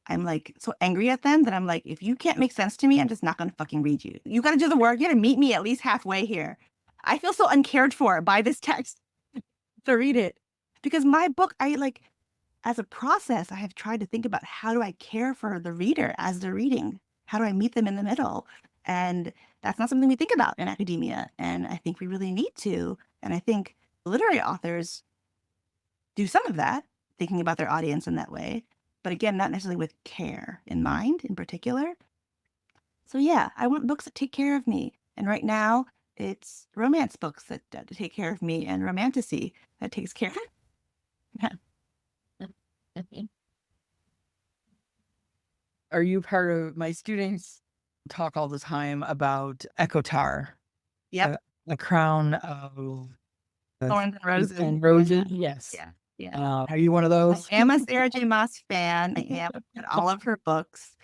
I'm like so angry at them that I'm like, if you can't make sense to me, I'm just not gonna fucking read you. You gotta do the work. You gotta meet me at least halfway here. I feel so uncared for by this text to read it. Because my book, I like, as a process, I have tried to think about how do I care for the reader as they're reading? How do I meet them in the middle? And that's not something we think about in academia. And I think we really need to. And I think literary authors do some of that, thinking about their audience in that way. But again, not necessarily with care in mind in particular. So yeah, I want books that take care of me. And right now, it's romance books that take care of me and romantasy that takes care of me. Are you part of my students talk all the time about Ekotar? Yep. The crown of Thorns and Roses. and roses. Yes. Yeah. Yeah. Are you one of those? I am a Sarah J. Maas fan. I am in all of her books.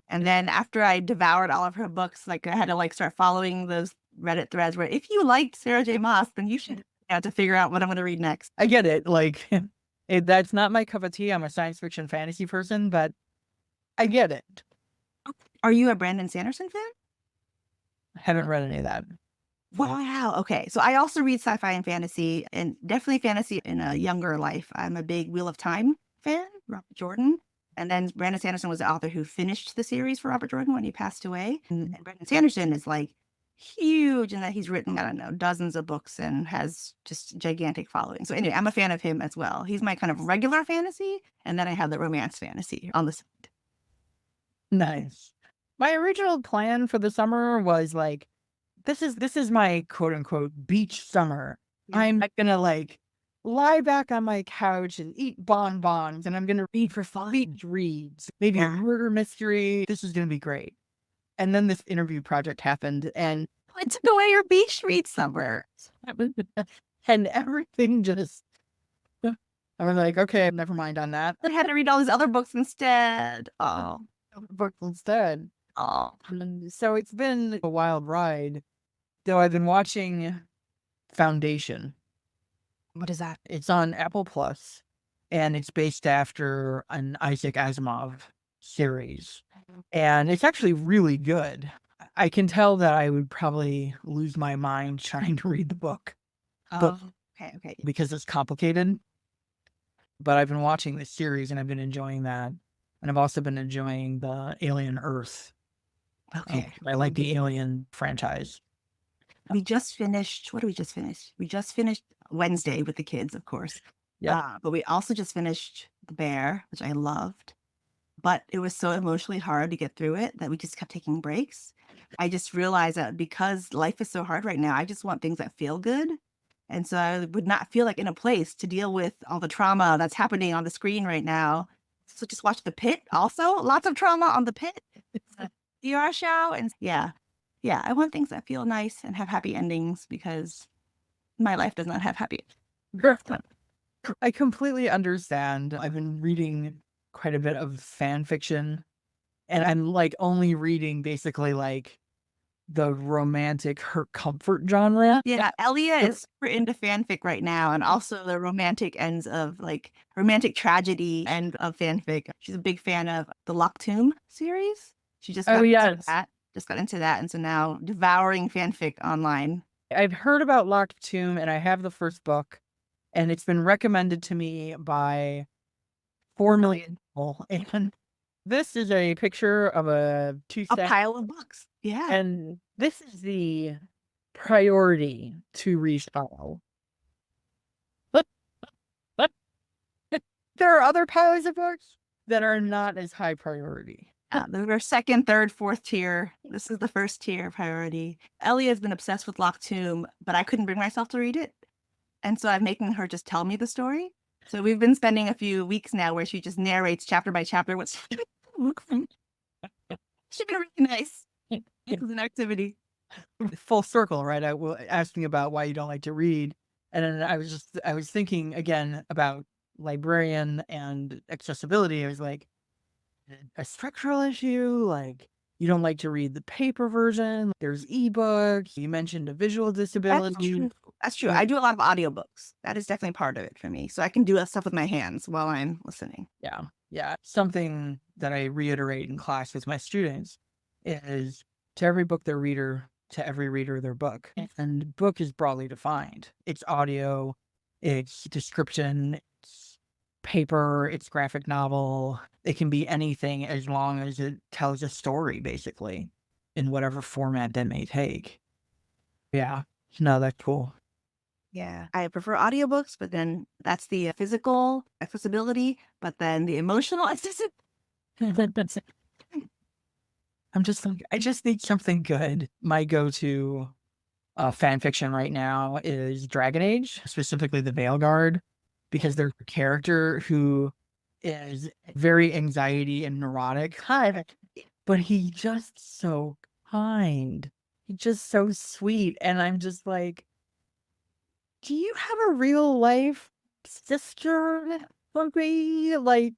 And then after I devoured all of her books, like I had to like start following those Reddit threads where if you liked Sarah J. Maas, then you should have to figure out what I'm going to read next. I get it. Like, that's not my cup of tea. I'm a science fiction fantasy person, but I get it. Are you a Brandon Sanderson fan? I haven't read any of that. Wow. Okay. So I also read sci-fi and fantasy, and definitely fantasy in a younger life. I'm a big Wheel of Time fan, Robert Jordan. And then Brandon Sanderson was the author who finished the series for Robert Jordan when he passed away. And Brandon Sanderson is like huge in that he's written, I don't know, dozens of books and has just gigantic following. So anyway, I'm a fan of him as well. He's my kind of regular fantasy. And then I have the romance fantasy on the side. Nice. My original plan for the summer was like this is my quote unquote beach summer. Yeah. I'm not gonna like lie back on my couch and eat bonbons, and I'm gonna read for fun. Beach reads, maybe a murder mystery. This is gonna be great. And then this interview project happened, and I took away your beach read summer. and everything just. I was like, okay, never mind on that. I had to read all these other books instead. Oh, Books instead. oh. And so it's been a wild ride. Though I've been watching Foundation. What is that? It's on Apple Plus, and it's based after an Isaac Asimov series. And it's actually really good. I can tell that I would probably lose my mind trying to read the book Oh, okay. because it's complicated. But I've been watching this series and I've been enjoying that. And I've also been enjoying the Alien Earth. Okay. I like the Alien franchise. We just finished. What did we just finish? We just finished Wednesday with the kids, of course. Yeah. But we also just finished The Bear, which I loved. But it was so emotionally hard to get through it that we just kept taking breaks. I just realized that because life is so hard right now, I just want things that feel good. And so I would not feel like in a place to deal with all the trauma that's happening on the screen right now. So just watch The Pit also. Lots of trauma on The Pit. It's a DR show. And yeah, I want things that feel nice and have happy endings because my life does not have happy. I completely understand. I've been reading quite a bit of fan fiction, and I'm like only reading basically like the romantic hurt comfort genre. Yeah, Elia is super into fanfic right now, and also the romantic ends of like romantic tragedy end of fanfic. She's a big fan of the Locked Tomb series. She just got into that. Just got into that, and so now devouring fanfic online. I've heard about Locked Tomb, and I have the first book, and it's been recommended to me by 4 million people. And this is a picture of a pile of books. Yeah. And this is the priority to refollow. But there are other piles of books that are not as high priority. Those are second, third, fourth tier. This is the first tier priority. Ellie has been obsessed with Locked Tomb, but I couldn't bring myself to read it. And so I'm making her just tell me the story. So we've been spending a few weeks now where she just narrates chapter by chapter what's should be really nice. It's an activity. Full circle, right? I was asking about why you don't like to read. And then I was thinking again about librarian and accessibility. I was like, a structural issue, like you don't like to read the paper version. There's ebooks. You mentioned a visual disability. That's true. I do a lot of audiobooks. That is definitely part of it for me. So I can do that stuff with my hands while I'm listening. Yeah. Something that I reiterate in class with my students is to every book their reader, to every reader their book. And book is broadly defined. It's audio, it's description, it's paper, it's graphic novel. It can be anything as long as it tells a story, basically, in whatever format that may take. Yeah. No, that's cool. Yeah. I prefer audiobooks, but then that's the physical accessibility, but then the emotional accessibility. I just need something good. My go-to fan fiction right now is Dragon Age, specifically the Veilguard, because there's a character who is very anxiety and neurotic, but he's just so kind. He's just so sweet. And I'm just like, do you have a real life sister, Bumpy? Like,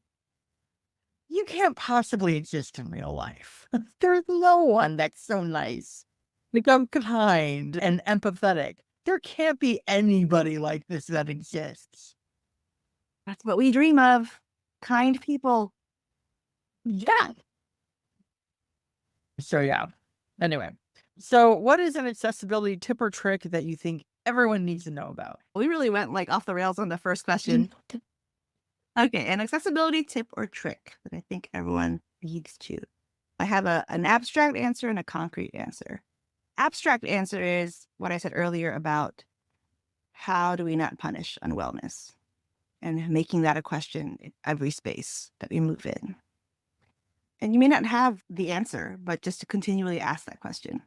you can't possibly exist in real life. There's no one that's so nice. Like, I'm kind and empathetic. There can't be anybody like this that exists. That's what we dream of. Kind people. Yeah. So, yeah. Anyway. So, what is an accessibility tip or trick that you think everyone needs to know about? We really went like off the rails on the first question. Okay, an accessibility tip or trick that I think everyone needs to. I have an abstract answer and a concrete answer. Abstract answer is what I said earlier about how do we not punish unwellness and making that a question in every space that we move in. And you may not have the answer, but just to continually ask that question.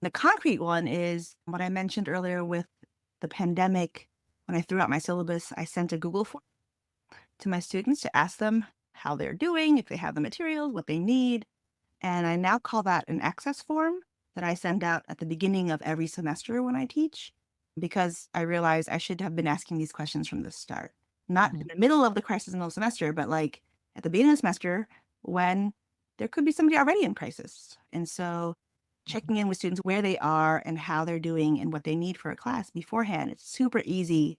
The concrete one is what I mentioned earlier with the pandemic. When I threw out my syllabus, I sent a Google form to my students to ask them how they're doing, if they have the materials, what they need. And I now call that an access form that I send out at the beginning of every semester when I teach, because I realize I should have been asking these questions from the start, not in the middle of the crisis in the semester, but like at the beginning of the semester when there could be somebody already in crisis. And so checking in with students where they are and how they're doing and what they need for a class beforehand, it's super easy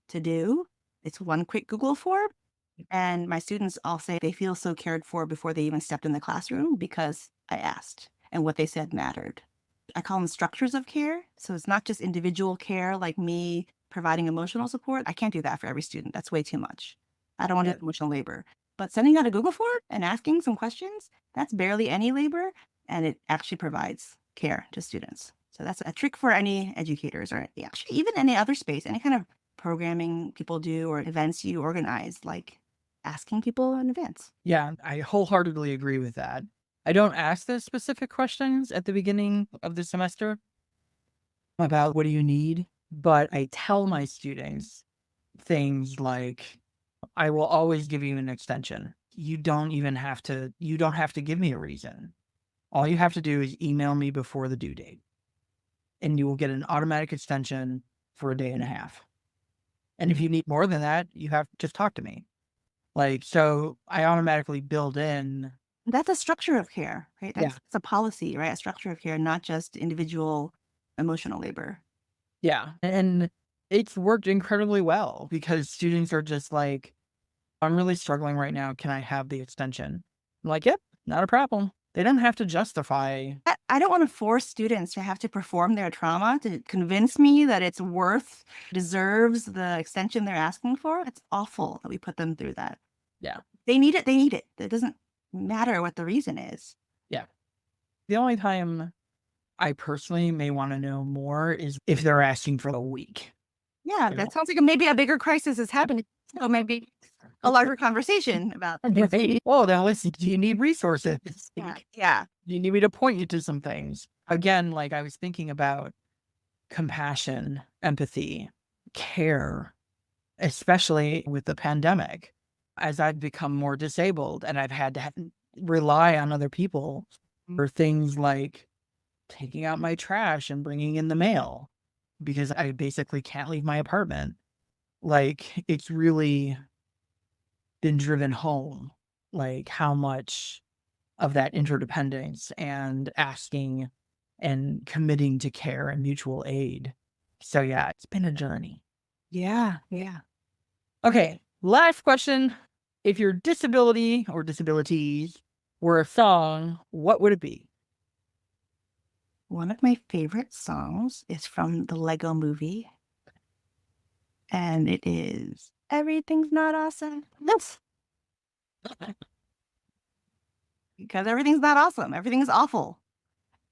to do. It's one quick Google form. And my students all say they feel so cared for before they even stepped in the classroom because I asked and what they said mattered. I call them structures of care. So it's not just individual care like me providing emotional support. I can't do that for every student. That's way too much. I don't want to do emotional labor. But sending out a Google form and asking some questions, that's barely any labor. And it actually provides care to students. So that's a trick for any educators or actually even any other space, any kind of programming people do or events you organize, like asking people in advance. Yeah, I wholeheartedly agree with that. I don't ask the specific questions at the beginning of the semester about what do you need, but I tell my students things like, I will always give you an extension. You don't have to give me a reason. All you have to do is email me before the due date, and you will get an automatic extension for a day and a half. And if you need more than that, you have to just talk to me. Like, so I automatically build in. That's a structure of care, right? Yeah. That's a policy, right? A structure of care, not just individual emotional labor. Yeah. And it's worked incredibly well because students are just like, I'm really struggling right now. Can I have the extension? I'm like, yep, not a problem. They don't have to justify. I don't want to force students to have to perform their trauma to convince me that it's deserves the extension they're asking for. It's awful that we put them through that. Yeah. They need it. They need it. It doesn't matter what the reason is. Yeah. The only time I personally may want to know more is if they're asking for a week. Yeah, You know? that sounds like maybe a bigger crisis is happening. So maybe a larger conversation about. Oh, now listen, do you need resources? Yeah. Do you need me to point you to some things? Again, like I was thinking about compassion, empathy, care, especially with the pandemic. As I've become more disabled and I've had to rely on other people for things like taking out my trash and bringing in the mail because I basically can't leave my apartment. Like, it's really been driven home, like how much of that interdependence and asking and committing to care and mutual aid. So yeah, it's been a journey. Yeah. Yeah. Okay, last question. If your disability or disabilities were a song, what would it be? One of my favorite songs is from the Lego movie. And it is Everything's Not Awesome. Yes. Because everything's not awesome. Everything is awful.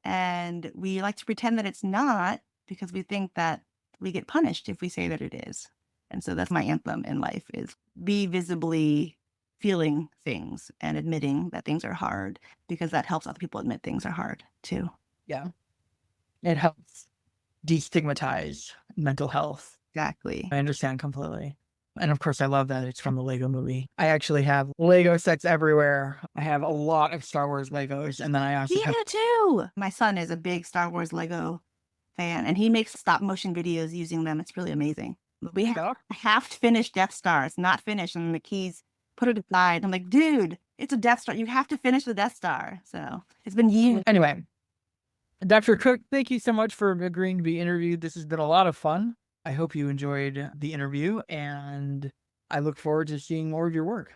And we like to pretend that it's not because we think that we get punished if we say that it is. And so that's my anthem in life is be visibly feeling things and admitting that things are hard because that helps other people admit things are hard too. Yeah. It helps destigmatize mental health. Exactly. I understand completely. And of course, I love that it's from the Lego movie. I actually have Lego sets everywhere. I have a lot of Star Wars Legos. And then I also Me have. too. My son is a big Star Wars Lego fan and he makes stop motion videos using them. It's really amazing. But we have a half-finished Death Star. It's not finished and the keys put it aside. I'm like, dude, it's a Death Star. You have to finish the Death Star. So it's been years. Anyway, Dr. Cook, thank you so much for agreeing to be interviewed. This has been a lot of fun. I hope you enjoyed the interview, and I look forward to seeing more of your work.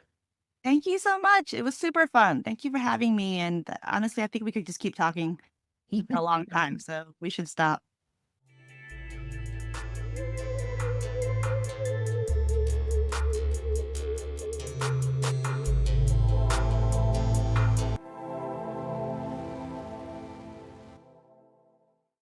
Thank you so much. It was super fun. Thank you for having me. And honestly, I think we could just keep talking a long time. So we should stop.